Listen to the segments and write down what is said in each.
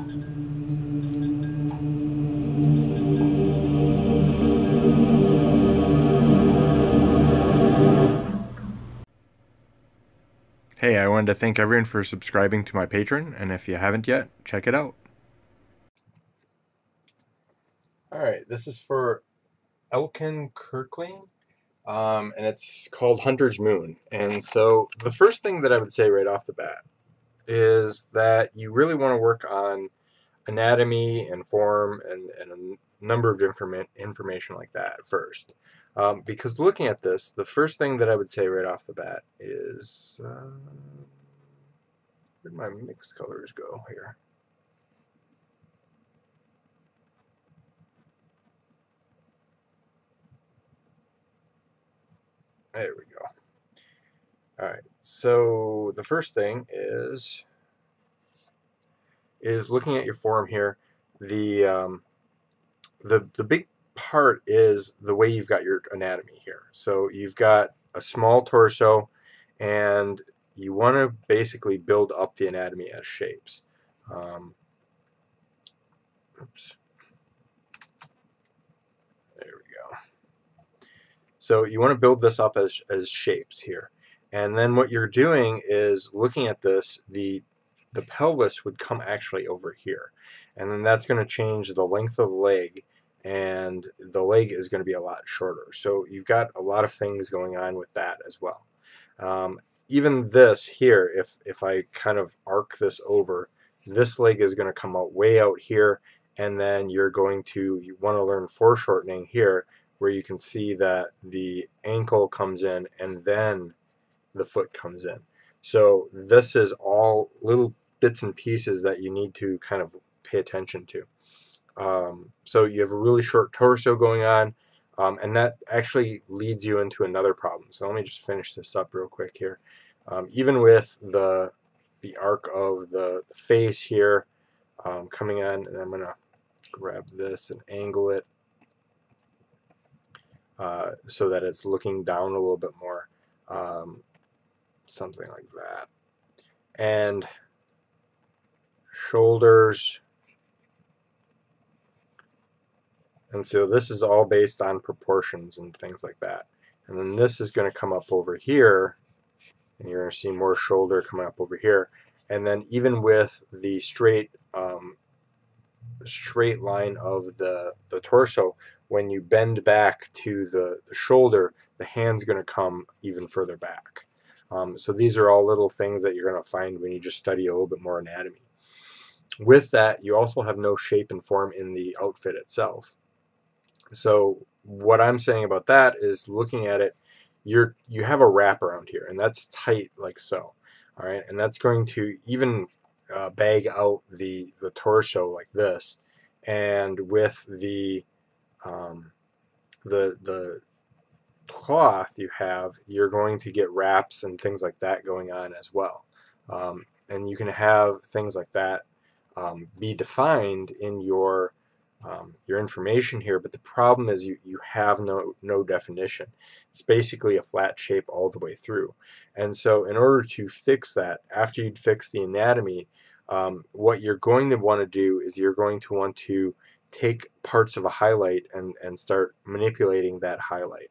Hey, I wanted to thank everyone for subscribing to my Patreon, and if you haven't yet, check it out. Alright, this is for Elkan Kirkling, and it's called Hunter's Moon. And so the first thing that I would say right off the bat is that you really want to work on anatomy and form and a number of different information like that first. Because looking at this, the first thing that I would say right off the bat is, where'd my mix colors go here? There we go. Alright, so the first thing is looking at your form here. The big part is the way you've got your anatomy here. So you've got a small torso, and you want to basically build up the anatomy as shapes. Oops. There we go. So you want to build this up as shapes here. And then what you're doing is looking at this, the pelvis would come actually over here. And then that's going to change the length of the leg, and the leg is going to be a lot shorter. So you've got a lot of things going on with that as well. Even this here, if I kind of arc this over, this leg is going to come out way out here, and then you want to learn foreshortening here, where you can see that the ankle comes in and then the foot comes in. So this is all little bits and pieces that you need to kind of pay attention to. So you have a really short torso going on, and that actually leads you into another problem. So let me just finish this up real quick here. Even with the arc of the face here coming on, and I'm going to grab this and angle it so that it's looking down a little bit more, something like that. And shoulders. And so this is all based on proportions and things like that. And then this is going to come up over here, and you're going to see more shoulder coming up over here. And then even with the straight line of the torso, when you bend back to the shoulder, the hand's going to come even further back. So these are all little things that you're going to find when you just study a little bit more anatomy. With that, you also have no shape and form in the outfit itself. So what I'm saying about that is, looking at it, you have a wrap around here, and that's tight like so. All right, and that's going to even bag out the torso like this, and with the cloth you have, you're going to get wraps and things like that going on as well. And you can have things like that be defined in your information here, but the problem is you have no definition. It's basically a flat shape all the way through. And so in order to fix that, after you'd fix the anatomy, what you're going to want to do is you're going to want to take parts of a highlight and start manipulating that highlight.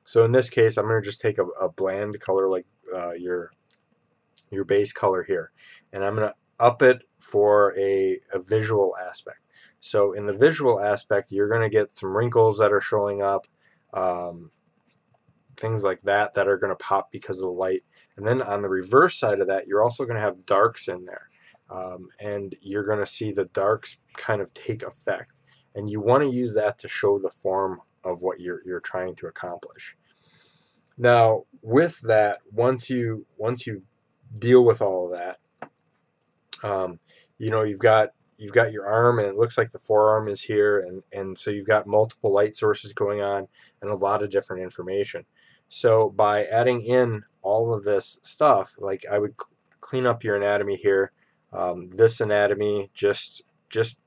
So in this case, I'm going to just take a bland color like your base color here, and I'm going to up it for a visual aspect. So in the visual aspect, you're going to get some wrinkles that are showing up, things like that are going to pop because of the light. And then on the reverse side of that, you're also going to have darks in there, and you're going to see the darks kind of take effect. And you want to use that to show the form of what you're trying to accomplish. Now, with that, once you deal with all of that, you know, you've got your arm, and it looks like the forearm is here, and so you've got multiple light sources going on and a lot of different information. So by adding in all of this stuff, like I would clean up your anatomy here, this anatomy, just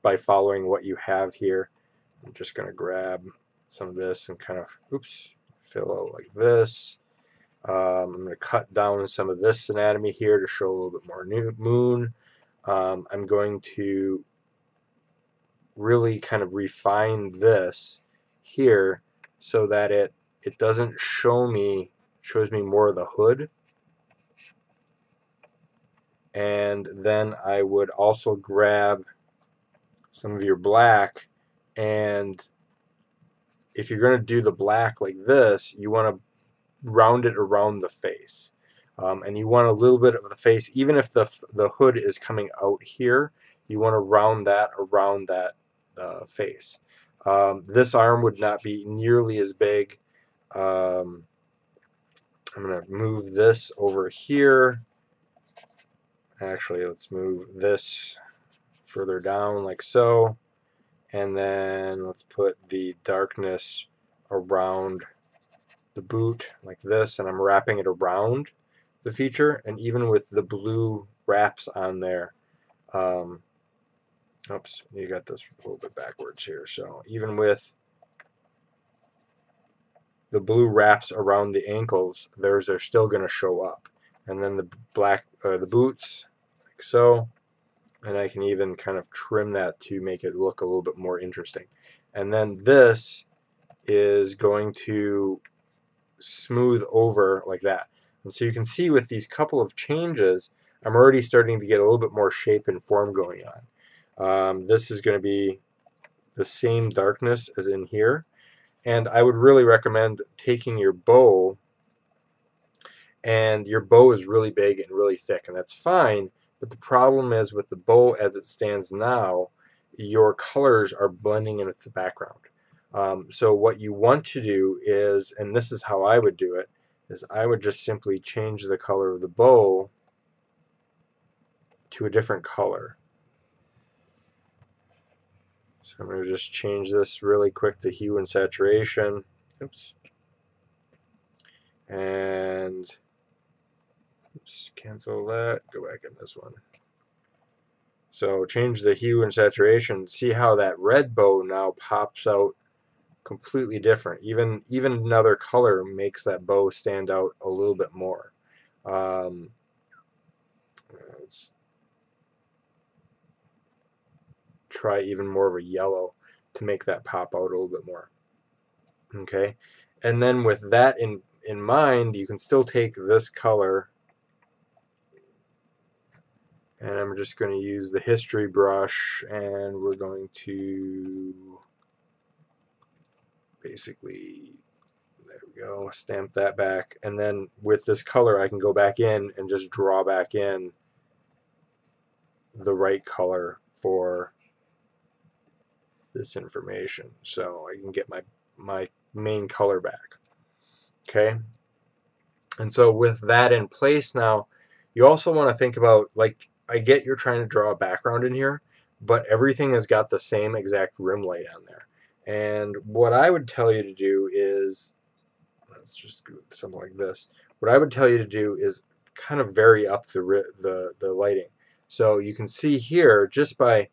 by following what you have here. I'm just going to grab some of this and kind of, oops, fill out like this. I'm going to cut down some of this anatomy here to show a little bit more moon. I'm going to really kind of refine this here so that it doesn't shows me more of the hood. And then I would also grab some of your black, and if you're going to do the black like this, you want to round it around the face. And you want a little bit of the face, even if the hood is coming out here, you want to round that around that face. This arm would not be nearly as big. I'm going to move this over here. Actually, let's move this further down like so. And then let's put the darkness around the boot like this, and I'm wrapping it around the feature, and even with the blue wraps on there, oops, you got this a little bit backwards here, so even with the blue wraps around the ankles, they're still going to show up. And then the black, the boots, like so, and I can even kind of trim that to make it look a little bit more interesting. And then this is going to smooth over like that. And so you can see with these couple of changes, I'm already starting to get a little bit more shape and form going on. This is going to be the same darkness as in here. And I would really recommend taking your bow, and your bow is really big and really thick, and that's fine, but the problem is with the bow as it stands now, your colors are blending in with the background. So what you want to do is, and this is how I would do it, is I would just simply change the color of the bow to a different color. So I'm going to just change this really quick to hue and saturation. Oops. And oops, cancel that. Go back in this one. So change the hue and saturation. See how that red bow now pops out completely different. Even another color makes that bow stand out a little bit more. Let's try even more of a yellow to make that pop out a little bit more. Okay, and then with that in mind, you can still take this color, and I'm just going to use the history brush, and we're going to basically, there we go, stamp that back, and then with this color I can go back in and just draw back in the right color for this information, so I can get my main color back. Okay, and so with that in place now, you also want to think about, like, I get you're trying to draw a background in here, but everything has got the same exact rim light on there. And what I would tell you to do is, let's just do something like this. What I would tell you to do is kind of vary up the lighting. So you can see here, just by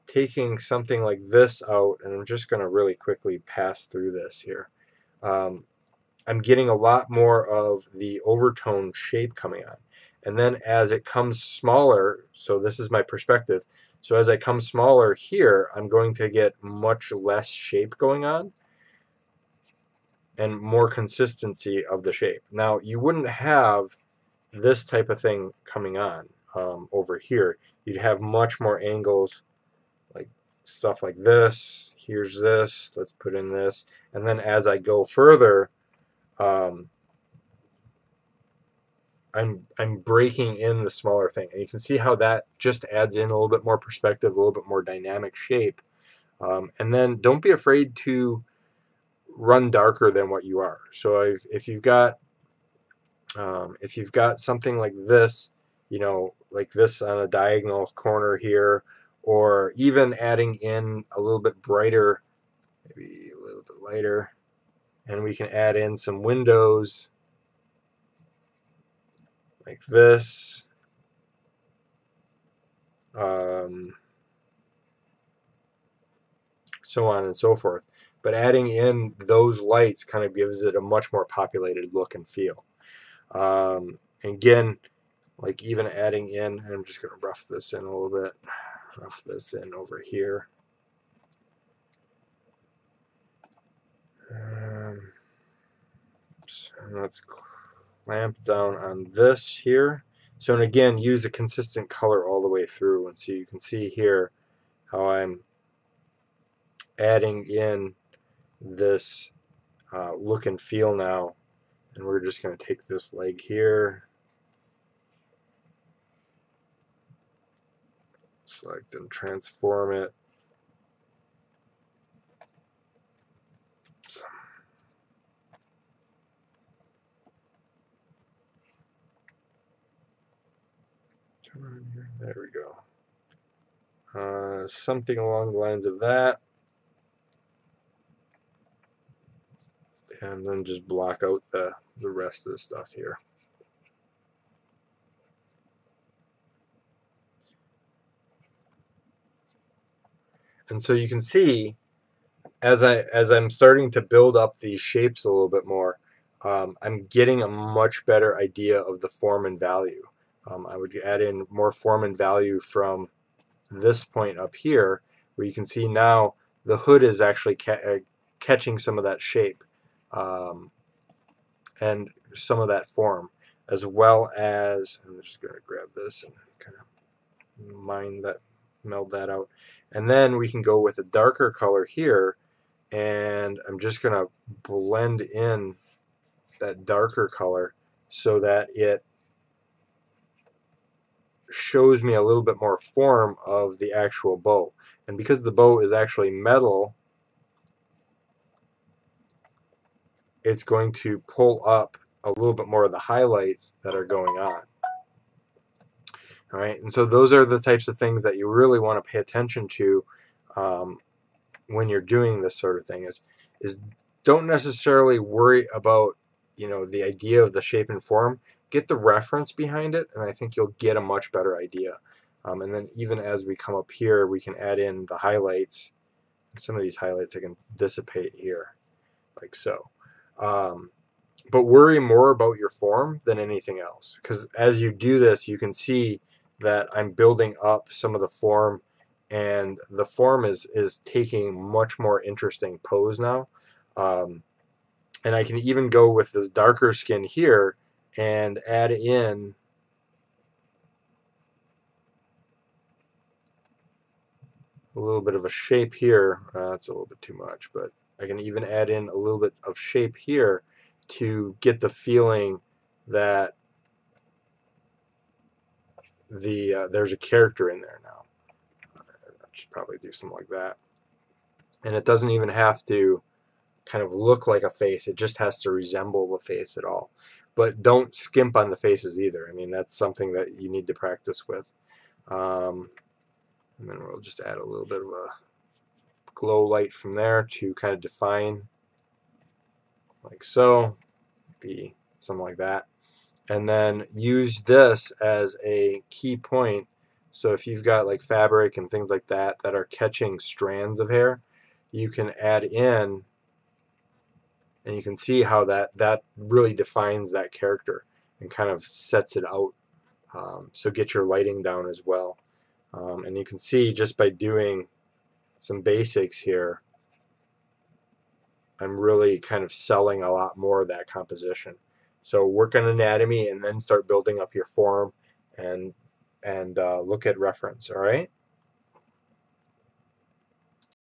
taking something like this out, and I'm just going to really quickly pass through this here. I'm getting a lot more of the overtone shape coming on. And then as it comes smaller, so this is my perspective, so as I come smaller here, I'm going to get much less shape going on and more consistency of the shape. Now, you wouldn't have this type of thing coming on over here. You'd have much more angles, like stuff like this. Here's this, let's put in this. And then as I go further, I'm breaking in the smaller thing, and you can see how that just adds in a little bit more perspective, a little bit more dynamic shape. And then don't be afraid to run darker than what you are. So if you've got something like this, you know, like this on a diagonal corner here, or even adding in a little bit brighter, maybe a little bit lighter, and we can add in some windows like this. So on and so forth. But adding in those lights kind of gives it a much more populated look and feel. Again, like even adding in, I'm just going to rough this in a little bit. rough this in over here. And let's clamp down on this here. So, and again, use a consistent color all the way through. And so you can see here how I'm adding in this look and feel now. And we're just going to take this leg here, select and transform it. Come on here. There we go. Something along the lines of that. And then just block out the rest of the stuff here. And so you can see, as I'm starting to build up these shapes a little bit more, I'm getting a much better idea of the form and value. I would add in more form and value from this point up here, where you can see now the hood is actually catching some of that shape and some of that form, as well as, I'm just going to grab this and kind of meld that out. And then we can go with a darker color here, and I'm just going to blend in that darker color so that it shows me a little bit more form of the actual bow. And because the bow is actually metal, it's going to pull up a little bit more of the highlights that are going on. All right, and so those are the types of things that you really want to pay attention to when you're doing this sort of thing. Is don't necessarily worry about the idea of the shape and form. Get the reference behind it, and I think you'll get a much better idea. And then even as we come up here, we can add in the highlights. Some of these highlights I can dissipate here, like so. But worry more about your form than anything else, because as you do this, you can see that I'm building up some of the form, and the form is taking much more interesting pose now. And I can even go with this darker skin here and add in a little bit of a shape here. That's a little bit too much, but I can even add in a little bit of shape here to get the feeling that there's a character in there now. I should probably do something like that. And it doesn't even have to kind of look like a face. It just has to resemble the face at all. But don't skimp on the faces either. I mean, that's something that you need to practice with. And then we'll just add a little bit of a glow light from there to kind of define, like so. Be something like that. And then use this as a key point. So if you've got like fabric and things like that that are catching strands of hair, you can add in, and you can see how that really defines that character and kind of sets it out. So get your lighting down as well. And you can see just by doing some basics here, I'm really kind of selling a lot more of that composition. So work on anatomy and then start building up your form, and look at reference. All right.